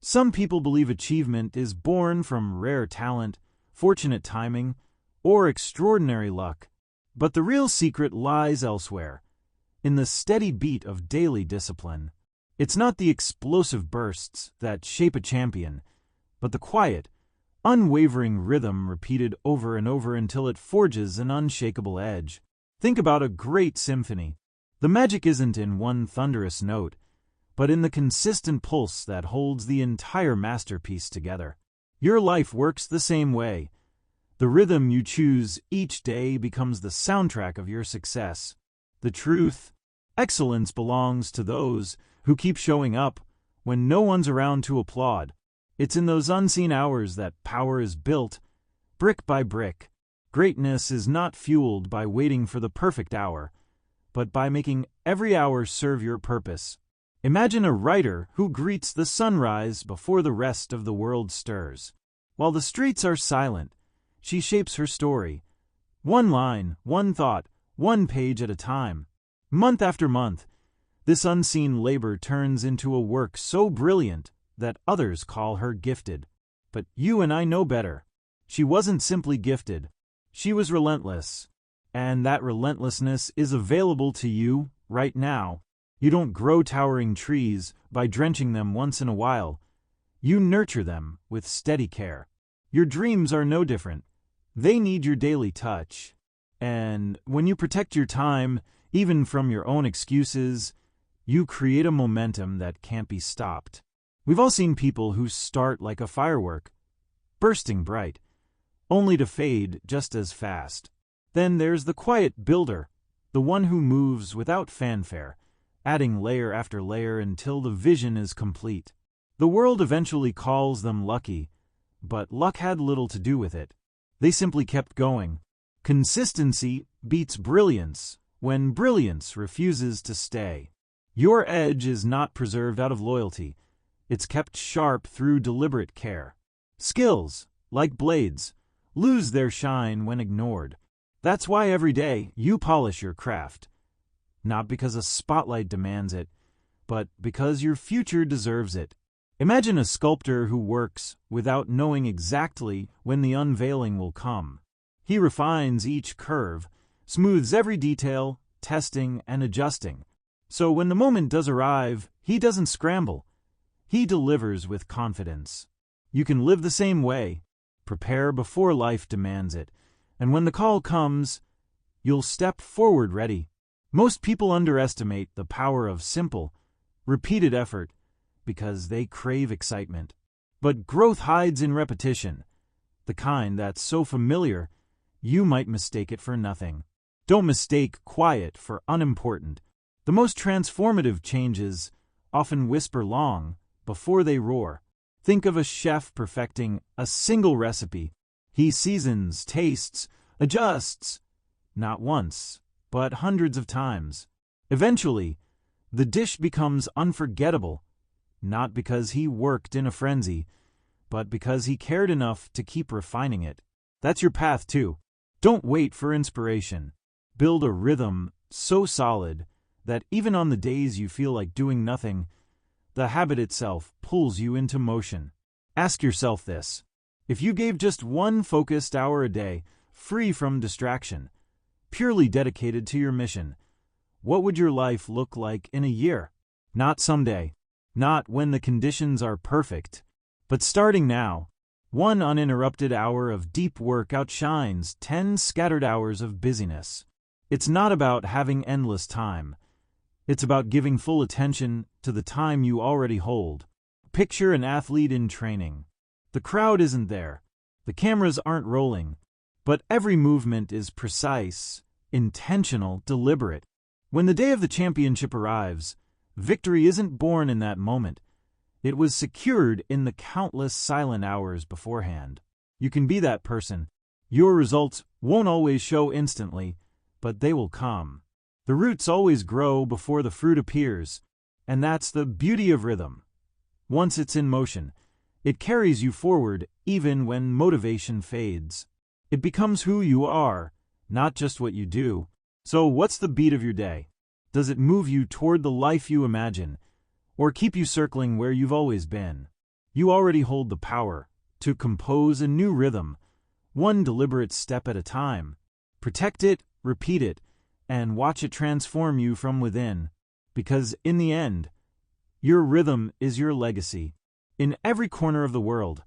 Some people believe achievement is born from rare talent, fortunate timing, or extraordinary luck. But the real secret lies elsewhere, in the steady beat of daily discipline. It's not the explosive bursts that shape a champion, but the quiet, unwavering rhythm repeated over and over until it forges an unshakable edge. Think about a great symphony. The magic isn't in one thunderous note, but in the consistent pulse that holds the entire masterpiece together. Your life works the same way. The rhythm you choose each day becomes the soundtrack of your success. The truth, excellence belongs to those who keep showing up when no one's around to applaud. It's in those unseen hours that power is built, brick by brick. Greatness is not fueled by waiting for the perfect hour, but by making every hour serve your purpose. Imagine a writer who greets the sunrise before the rest of the world stirs. While the streets are silent, she shapes her story. One line, one thought, one page at a time. Month after month, this unseen labor turns into a work so brilliant that others call her gifted. But you and I know better. She wasn't simply gifted. She was relentless. And that relentlessness is available to you right now. You don't grow towering trees by drenching them once in a while. You nurture them with steady care. Your dreams are no different. They need your daily touch. And when you protect your time, even from your own excuses, you create a momentum that can't be stopped. We've all seen people who start like a firework, bursting bright, only to fade just as fast. Then there's the quiet builder, the one who moves without fanfare, adding layer after layer until the vision is complete. The world eventually calls them lucky, but luck had little to do with it. They simply kept going. Consistency beats brilliance when brilliance refuses to stay. Your edge is not preserved out of loyalty. It's kept sharp through deliberate care. Skills, like blades, lose their shine when ignored. That's why every day you polish your craft. Not because a spotlight demands it, but because your future deserves it. Imagine a sculptor who works without knowing exactly when the unveiling will come. He refines each curve, smooths every detail, testing and adjusting. So when the moment does arrive, he doesn't scramble. He delivers with confidence. You can live the same way. Prepare before life demands it. And when the call comes, you'll step forward ready. Most people underestimate the power of simple, repeated effort because they crave excitement. But growth hides in repetition, the kind that's so familiar you might mistake it for nothing. Don't mistake quiet for unimportant. The most transformative changes often whisper long before they roar. Think of a chef perfecting a single recipe. He seasons, tastes, adjusts, not once, but hundreds of times. Eventually, the dish becomes unforgettable, not because he worked in a frenzy, but because he cared enough to keep refining it. That's your path too. Don't wait for inspiration. Build a rhythm so solid that even on the days you feel like doing nothing, the habit itself pulls you into motion. Ask yourself this. If you gave just one focused hour a day, free from distraction, purely dedicated to your mission, what would your life look like in a year? Not someday, not when the conditions are perfect, but starting now. One uninterrupted hour of deep work outshines 10 scattered hours of busyness. It's not about having endless time. It's about giving full attention to the time you already hold. Picture an athlete in training. The crowd isn't there. The cameras aren't rolling. But every movement is precise, intentional, deliberate. When the day of the championship arrives, victory isn't born in that moment. It was secured in the countless silent hours beforehand. You can be that person. Your results won't always show instantly, but they will come. The roots always grow before the fruit appears, and that's the beauty of rhythm. Once it's in motion, it carries you forward even when motivation fades. It becomes who you are, not just what you do. So what's the beat of your day? Does it move you toward the life you imagine, or keep you circling where you've always been? You already hold the power to compose a new rhythm, one deliberate step at a time. Protect it, repeat it, and watch it transform you from within. Because in the end, your rhythm is your legacy. In every corner of the world,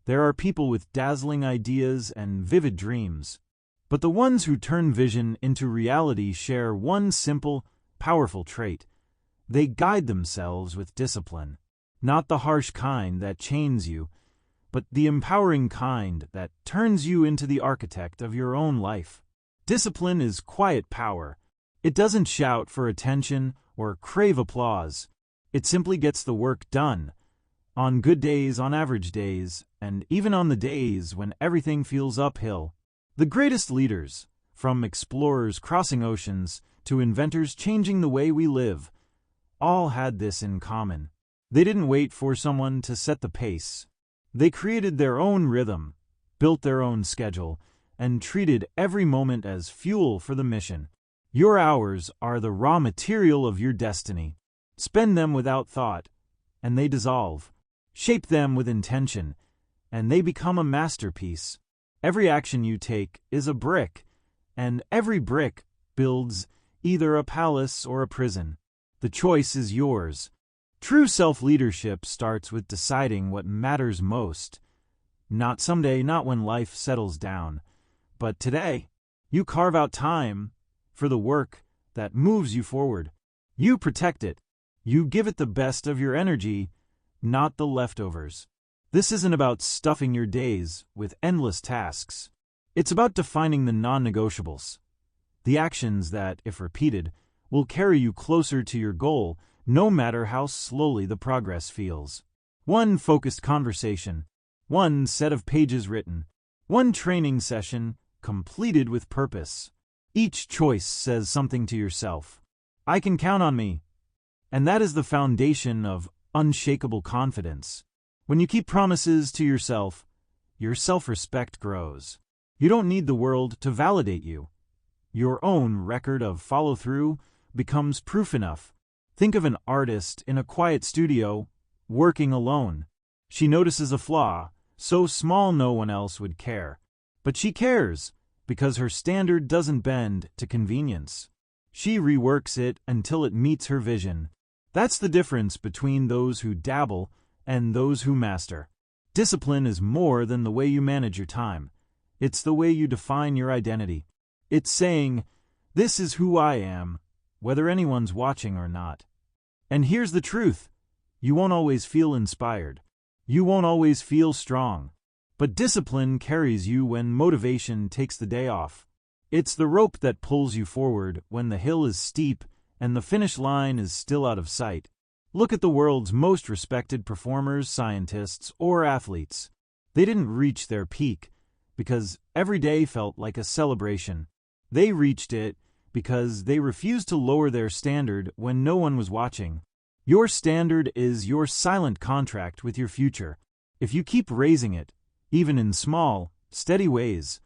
there are people with dazzling ideas and vivid dreams. But the ones who turn vision into reality share one simple, powerful trait. They guide themselves with discipline. Not the harsh kind that chains you, but the empowering kind that turns you into the architect of your own life. Discipline is quiet power. It doesn't shout for attention or crave applause. It simply gets the work done. On good days, on average days, and even on the days when everything feels uphill. The greatest leaders, from explorers crossing oceans to inventors changing the way we live, all had this in common. They didn't wait for someone to set the pace. They created their own rhythm, built their own schedule, and treated every moment as fuel for the mission. Your hours are the raw material of your destiny. Spend them without thought, and they dissolve. Shape them with intention, and they become a masterpiece. Every action you take is a brick, and every brick builds either a palace or a prison. The choice is yours. True self-leadership starts with deciding what matters most. Not someday, not when life settles down, but today. You carve out time for the work that moves you forward. You protect it. You give it the best of your energy, not the leftovers. This isn't about stuffing your days with endless tasks. It's about defining the non-negotiables. The actions that, if repeated, will carry you closer to your goal, no matter how slowly the progress feels. One focused conversation, one set of pages written, one training session completed with purpose. Each choice says something to yourself. I can count on me. And that is the foundation of unshakable confidence. When you keep promises to yourself, your self-respect grows. You don't need the world to validate you. Your own record of follow-through becomes proof enough. Think of an artist in a quiet studio, working alone. She notices a flaw, so small no one else would care. But she cares, because her standard doesn't bend to convenience. She reworks it until it meets her vision. That's the difference between those who dabble and those who master. Discipline is more than the way you manage your time. It's the way you define your identity. It's saying, this is who I am, whether anyone's watching or not. And here's the truth. You won't always feel inspired. You won't always feel strong. But discipline carries you when motivation takes the day off. It's the rope that pulls you forward when the hill is steep and the finish line is still out of sight. Look at the world's most respected performers, scientists, or athletes. They didn't reach their peak because every day felt like a celebration. They reached it because they refused to lower their standard when no one was watching. Your standard is your silent contract with your future. If you keep raising it, even in small, steady ways,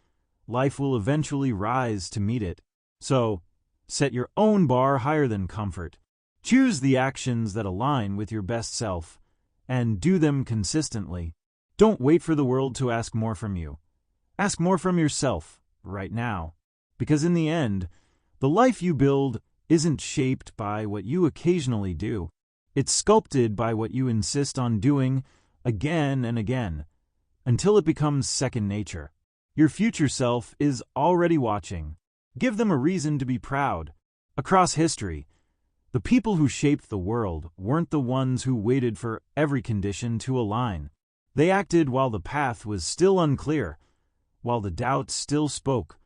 life will eventually rise to meet it. So, set your own bar higher than comfort. Choose the actions that align with your best self, and do them consistently. Don't wait for the world to ask more from you. Ask more from yourself, right now. Because in the end, the life you build isn't shaped by what you occasionally do. It's sculpted by what you insist on doing again and again, until it becomes second nature. Your future self is already watching. Give them a reason to be proud. Across history, the people who shaped the world weren't the ones who waited for every condition to align. They acted while the path was still unclear, while the doubts still spoke,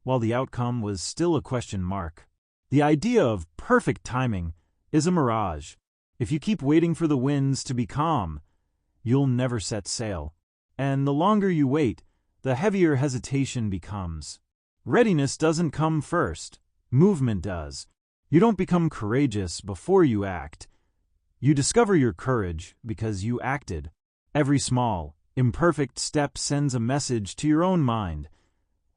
while the outcome was still a question mark. The idea of perfect timing is a mirage. If you keep waiting for the winds to be calm, you'll never set sail. And the longer you wait, the heavier hesitation becomes. Readiness doesn't come first. Movement does. You don't become courageous before you act. You discover your courage because you acted. Every small, imperfect step sends a message to your own mind.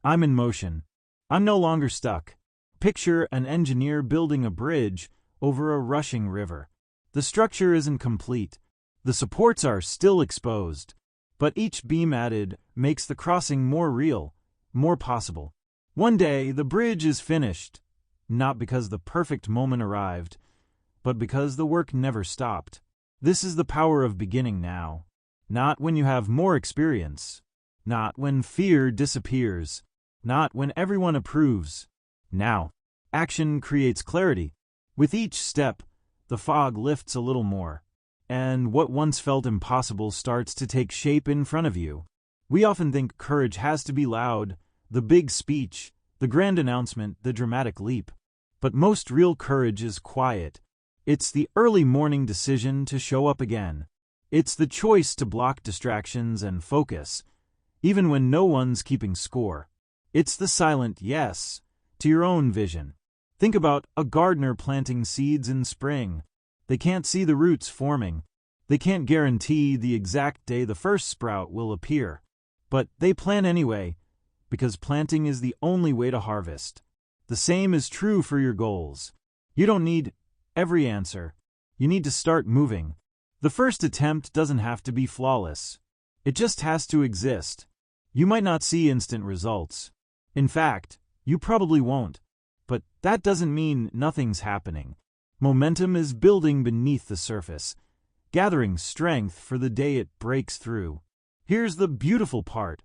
I'm in motion. I'm no longer stuck. Picture an engineer building a bridge over a rushing river. The structure isn't complete, The supports are still exposed, but each beam added makes the crossing more real, more possible. One day, the bridge is finished, not because the perfect moment arrived, but because the work never stopped. This is the power of beginning now. Not when you have more experience, not when fear disappears, not when everyone approves. Now, action creates clarity. With each step, the fog lifts a little more, and what once felt impossible starts to take shape in front of you. We often think courage has to be loud, the big speech, the grand announcement, the dramatic leap. But most real courage is quiet. It's the early morning decision to show up again. It's the choice to block distractions and focus, even when no one's keeping score. It's the silent yes to your own vision. Think about a gardener planting seeds in spring. They can't see the roots forming. They can't guarantee the exact day the first sprout will appear. But they plant anyway, because planting is the only way to harvest. The same is true for your goals. You don't need every answer. You need to start moving. The first attempt doesn't have to be flawless. It just has to exist. You might not see instant results. In fact, you probably won't. But that doesn't mean nothing's happening. Momentum is building beneath the surface, gathering strength for the day it breaks through. Here's the beautiful part.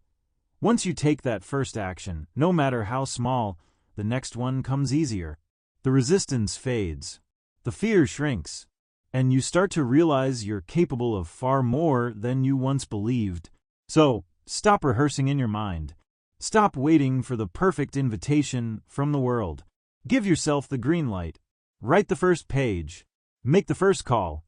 Once you take that first action, no matter how small, the next one comes easier. The resistance fades. The fear shrinks. And you start to realize you're capable of far more than you once believed. So, stop rehearsing in your mind. Stop waiting for the perfect invitation from the world. Give yourself the green light. Write the first page. Make the first call.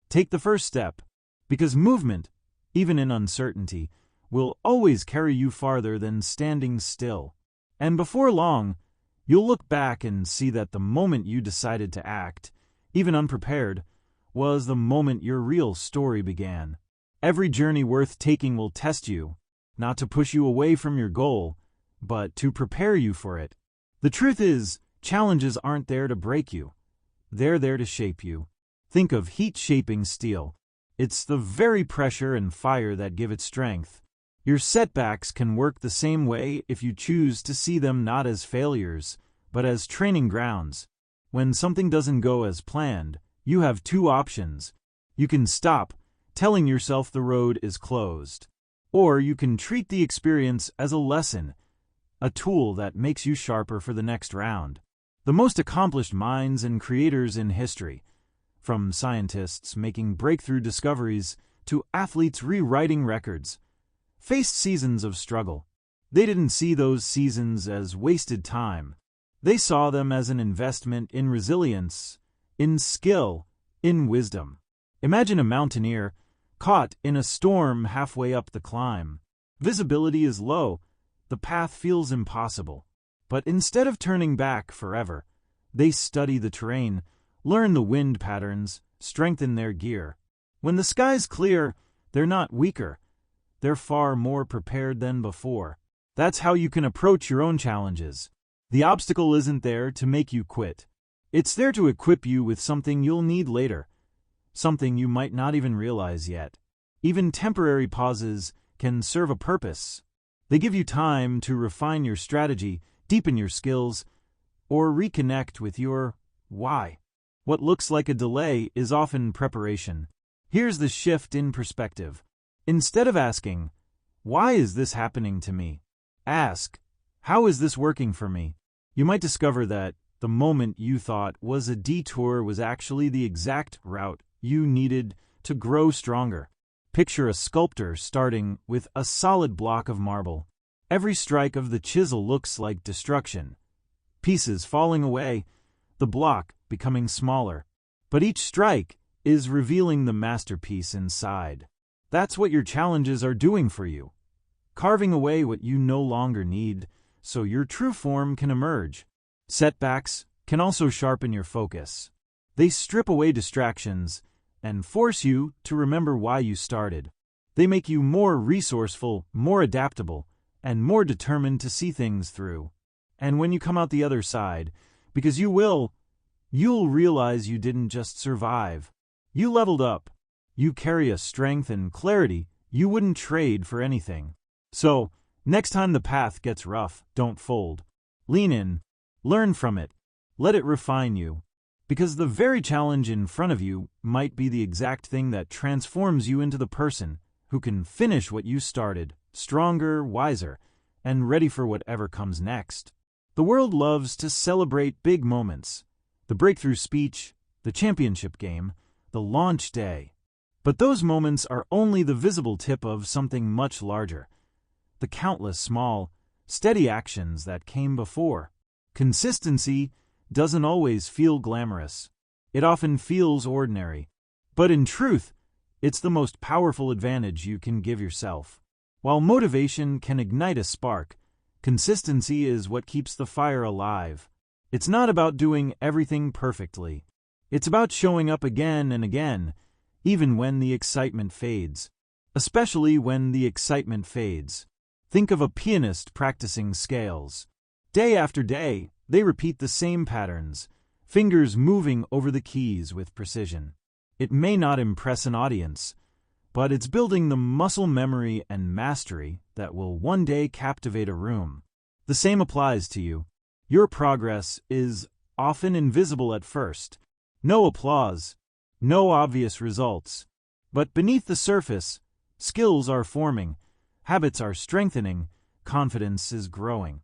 Take the first step. Because movement, even in uncertainty, will always carry you farther than standing still. And before long, you'll look back and see that the moment you decided to act, even unprepared, was the moment your real story began. Every journey worth taking will test you, not to push you away from your goal, but to prepare you for it. The truth is, challenges aren't there to break you. They're there to shape you. Think of heat-shaping steel. It's the very pressure and fire that give it strength. Your setbacks can work the same way if you choose to see them not as failures, but as training grounds. When something doesn't go as planned, you have two options. You can stop, telling yourself the road is closed. Or you can treat the experience as a lesson, a tool that makes you sharper for the next round. The most accomplished minds and creators in history, from scientists making breakthrough discoveries to athletes rewriting records, faced seasons of struggle. They didn't see those seasons as wasted time. They saw them as an investment in resilience, in skill, in wisdom. Imagine a mountaineer caught in a storm halfway up the climb. Visibility is low, the path feels impossible. But instead of turning back forever, they study the terrain, learn the wind patterns, strengthen their gear. When the sky's clear, they're not weaker. They're far more prepared than before. That's how you can approach your own challenges. The obstacle isn't there to make you quit. It's there to equip you with something you'll need later, something you might not even realize yet. Even temporary pauses can serve a purpose. They give you time to refine your strategy, deepen your skills, or reconnect with your why. What looks like a delay is often preparation. Here's the shift in perspective. Instead of asking, "Why is this happening to me?" ask, "How is this working for me?" You might discover that the moment you thought was a detour was actually the exact route you needed to grow stronger. Picture a sculptor starting with a solid block of marble. Every strike of the chisel looks like destruction. Pieces falling away, the block becoming smaller. But each strike is revealing the masterpiece inside. That's what your challenges are doing for you. Carving away what you no longer need, so your true form can emerge. Setbacks can also sharpen your focus. They strip away distractions and force you to remember why you started. They make you more resourceful, more adaptable, and more determined to see things through. And when you come out the other side, because you will, you'll realize you didn't just survive. You leveled up. You carry a strength and clarity you wouldn't trade for anything. So, next time the path gets rough, don't fold. Lean in, learn from it, let it refine you. Because the very challenge in front of you might be the exact thing that transforms you into the person who can finish what you started, stronger, wiser, and ready for whatever comes next. The world loves to celebrate big moments, the breakthrough speech, the championship game, the launch day. But those moments are only the visible tip of something much larger, the countless small, steady actions that came before. Consistency doesn't always feel glamorous. It often feels ordinary. But in truth, it's the most powerful advantage you can give yourself. While motivation can ignite a spark, consistency is what keeps the fire alive. It's not about doing everything perfectly. It's about showing up again and again, even when the excitement fades. Especially when the excitement fades. Think of a pianist practicing scales. Day after day, they repeat the same patterns, fingers moving over the keys with precision. It may not impress an audience, but it's building the muscle memory and mastery that will one day captivate a room. The same applies to you. Your progress is often invisible at first. No applause, no obvious results. But beneath the surface, skills are forming, habits are strengthening, confidence is growing.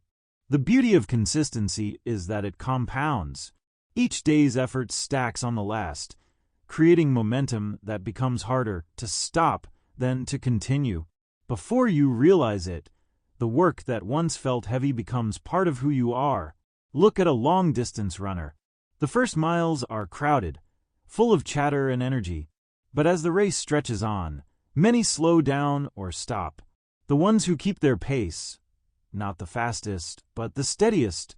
The beauty of consistency is that it compounds. Each day's effort stacks on the last, creating momentum that becomes harder to stop than to continue. Before you realize it, the work that once felt heavy becomes part of who you are. Look at a long-distance runner. The first miles are crowded, full of chatter and energy. But as the race stretches on, many slow down or stop. The ones who keep their pace, not the fastest, but the steadiest,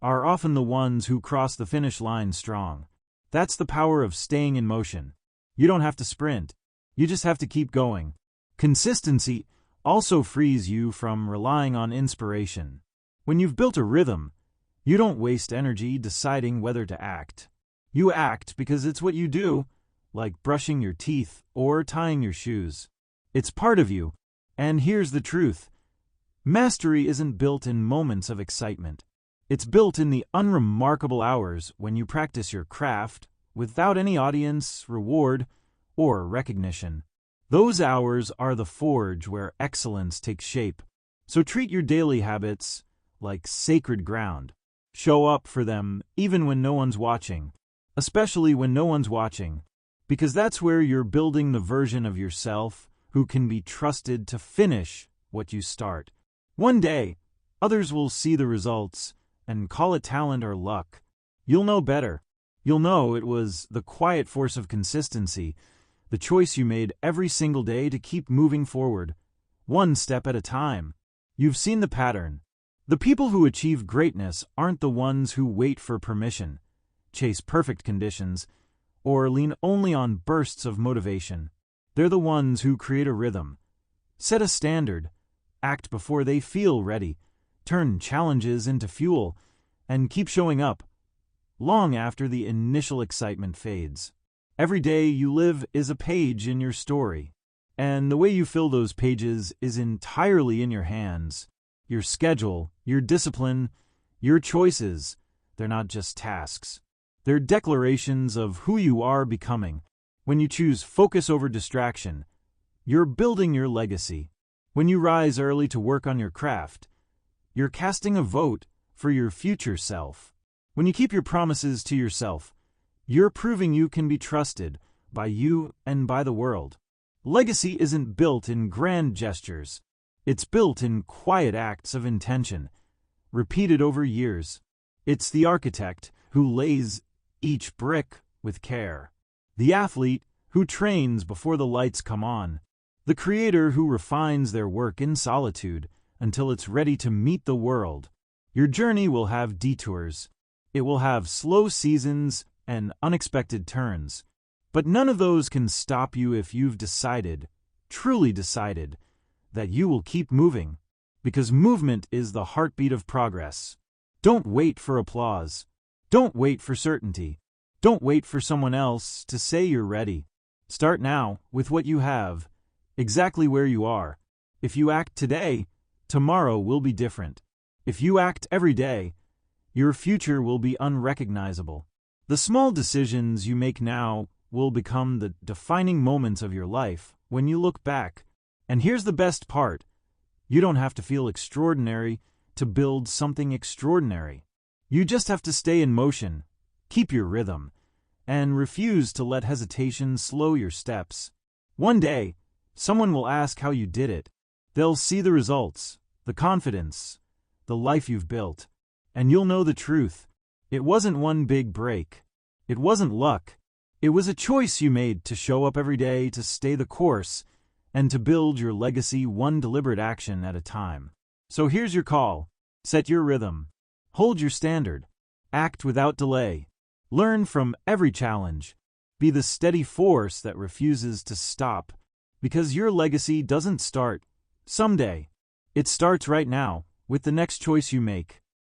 are often the ones who cross the finish line strong. That's the power of staying in motion. You don't have to sprint. You just have to keep going. Consistency also frees you from relying on inspiration. When you've built a rhythm, you don't waste energy deciding whether to act. You act because it's what you do, like brushing your teeth or tying your shoes. It's part of you. And here's the truth. Mastery isn't built in moments of excitement. It's built in the unremarkable hours when you practice your craft without any audience, reward, or recognition. Those hours are the forge where excellence takes shape. So treat your daily habits like sacred ground. Show up for them even when no one's watching, especially when no one's watching, because that's where you're building the version of yourself who can be trusted to finish what you start. One day, others will see the results and call it talent or luck. You'll know better. You'll know it was the quiet force of consistency, the choice you made every single day to keep moving forward, one step at a time. You've seen the pattern. The people who achieve greatness aren't the ones who wait for permission, chase perfect conditions, or lean only on bursts of motivation. They're the ones who create a rhythm, set a standard, act before they feel ready, turn challenges into fuel, and keep showing up, long after the initial excitement fades. Every day you live is a page in your story, and the way you fill those pages is entirely in your hands. Your schedule, your discipline, your choices, they're not just tasks. They're declarations of who you are becoming. When you choose focus over distraction, you're building your legacy. When you rise early to work on your craft, you're casting a vote for your future self. When you keep your promises to yourself, you're proving you can be trusted by you and by the world. Legacy isn't built in grand gestures. It's built in quiet acts of intention, repeated over years. It's the architect who lays each brick with care, the athlete who trains before the lights come on, the creator who refines their work in solitude until it's ready to meet the world. Your journey will have detours. It will have slow seasons and unexpected turns. But none of those can stop you if you've decided, truly decided, that you will keep moving, because movement is the heartbeat of progress. Don't wait for applause. Don't wait for certainty. Don't wait for someone else to say you're ready. Start now with what you have, exactly where you are. If you act today, tomorrow will be different. If you act every day, your future will be unrecognizable. The small decisions you make now will become the defining moments of your life when you look back. And here's the best part. You don't have to feel extraordinary to build something extraordinary. You just have to stay in motion, keep your rhythm, and refuse to let hesitation slow your steps. One day, someone will ask how you did it. They'll see the results, the confidence, the life you've built, and you'll know the truth. It wasn't one big break. It wasn't luck. It was a choice you made to show up every day, to stay the course, and to build your legacy one deliberate action at a time. So here's your call. Set your rhythm. Hold your standard. Act without delay. Learn from every challenge. Be the steady force that refuses to stop, because your legacy doesn't start someday. It starts right now, with the next choice you make.